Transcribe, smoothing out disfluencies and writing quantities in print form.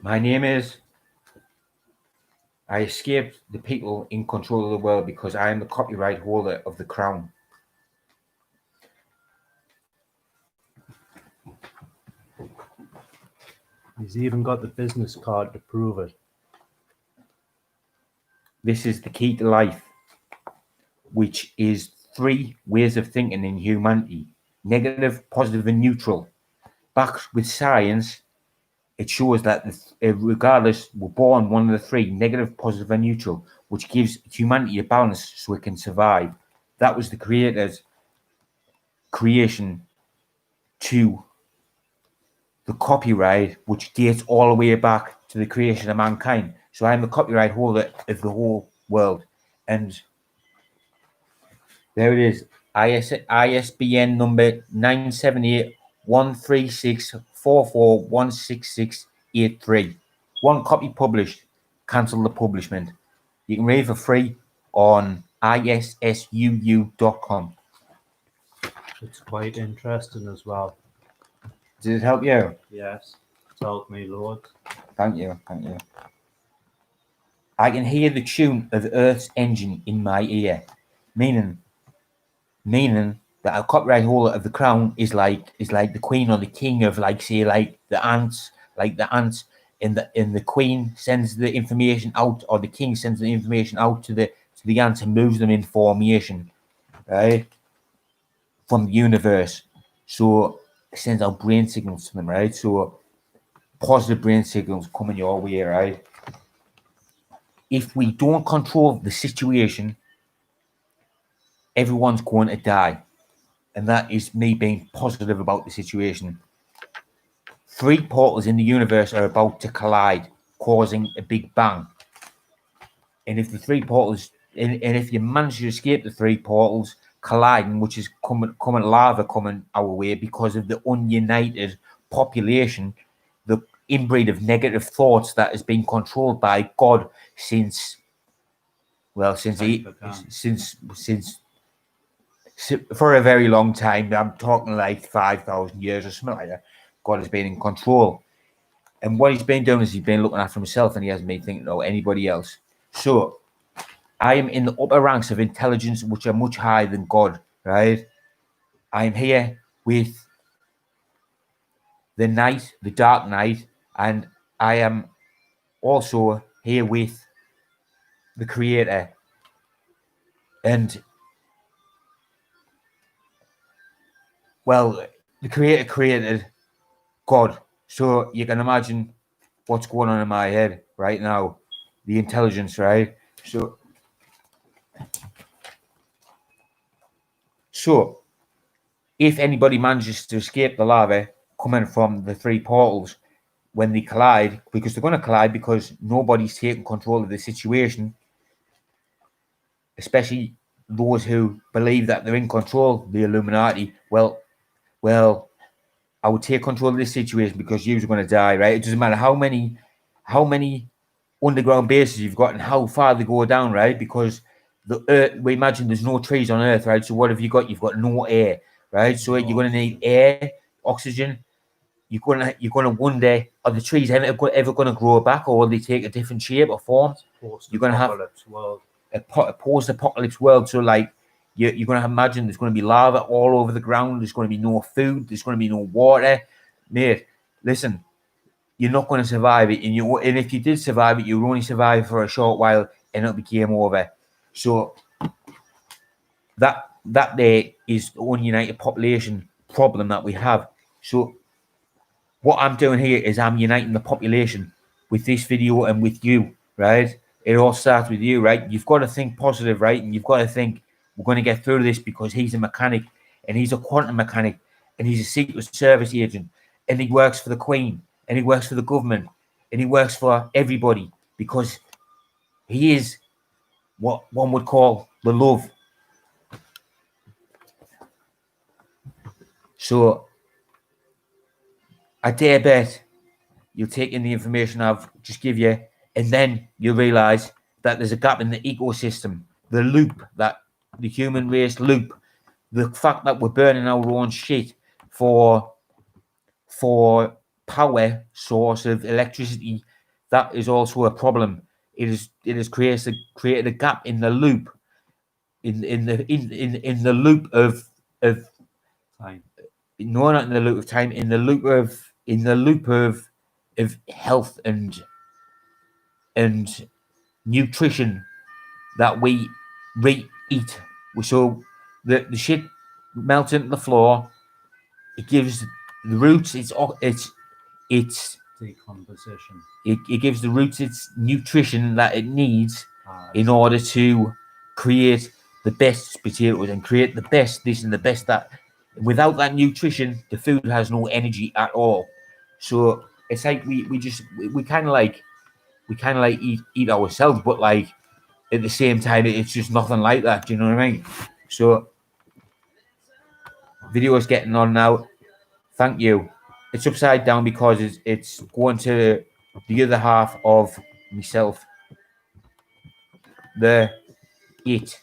My name is. I escaped the people in control of the world because I am the copyright holder of the crown. He's even got the business card to prove it. This is the key to life, which is 3 ways of thinking in humanity: negative, positive, and neutral. Backed with science, it shows that regardless, we're born one of the 3, negative, positive, and neutral, which gives humanity a balance so it can survive. That was the Creator's creation to the copyright, which dates all the way back to the creation of mankind. So I'm the copyright holder of the whole world. And there it is. ISBN number 978-136-44-16683. 1 copy published. Cancel the publishment. You can read for free on issuu.com. It's quite interesting as well. Did it help you? Yes, it's helped me loads. Thank you. I can hear the tune of Earth's engine in my ear, meaning that a copyright holder of the crown is like the queen or the king of, like, say, like the ants, in the queen sends the information out, or the king sends the information out to the ants and moves them in formation, right, from the universe. So it sends out brain signals to them, right? So positive brain signals coming your way, right? If we don't control the situation, everyone's going to die. And that is me being positive about the situation. 3 portals in the universe are about to collide, causing a big bang. And if the 3 portals, and if you manage to escape the 3 portals colliding, which is lava coming our way because of the ununited population, the inbreed of negative thoughts that has been controlled by God since for a very long time. I'm talking like 5,000 years or something like that. God has been in control. And what he's been doing is he's been looking after himself, and he hasn't been thinking of anybody else. So I am in the upper ranks of intelligence, which are much higher than God, right? I am here with the night, the dark night, and I am also here with the Creator. And, well, the Creator created God. So you can imagine what's going on in my head right now, the intelligence, right? So if anybody manages to escape the lava coming from the 3 portals when they collide, because they're going to collide because nobody's taking control of the situation, especially those who believe that they're in control, the Illuminati, well, I would take control of this situation because you're going to die, right? It doesn't matter how many underground bases you've got and how far they go down, right? Because the Earth, we imagine there's no trees on Earth, right? So what have you got? You've got no air, right? So you're going to need air, oxygen. You're going to wonder, are the trees ever going to grow back, or will they take a different shape or form? You're going to have a post-apocalypse world. So, like, you're going to imagine there's going to be lava all over the ground. There's going to be no food. There's going to be no water. Mate, listen, you're not going to survive it. And if you did survive it, you'll only survive for a short while, and it'll be game over. So that there is the ununited population problem that we have. So what I'm doing here is I'm uniting the population with this video and with you, right? It all starts with you, right? You've got to think positive, right? And you've got to think, we're going to get through this because he's a mechanic, and he's a quantum mechanic, and he's a Secret Service agent, and he works for the Queen, and he works for the government, and he works for everybody because he is what one would call the love. So I dare bet you'll take in the information I've just give you, and then you'll realize that there's a gap in the ecosystem, the loop, that the human race loop, the fact that we're burning our own shit for power source of electricity that is also a problem. It has created a gap in the loop, in the loop of Time. no, not in the loop of time, in the loop of health and nutrition that we eat. So the shit melts into the floor. It gives the roots it's Decomposition. it gives the roots its nutrition that it needs Ah, in order to create the best potatoes and create the best this and the best that. Without that nutrition, the food has no energy at all. So it's like we kind of like eat ourselves, but like at the same time, it's just nothing like that. Do you know what I mean? So video is getting on now. Thank you. It's upside down because it's going to the other half of myself. The it.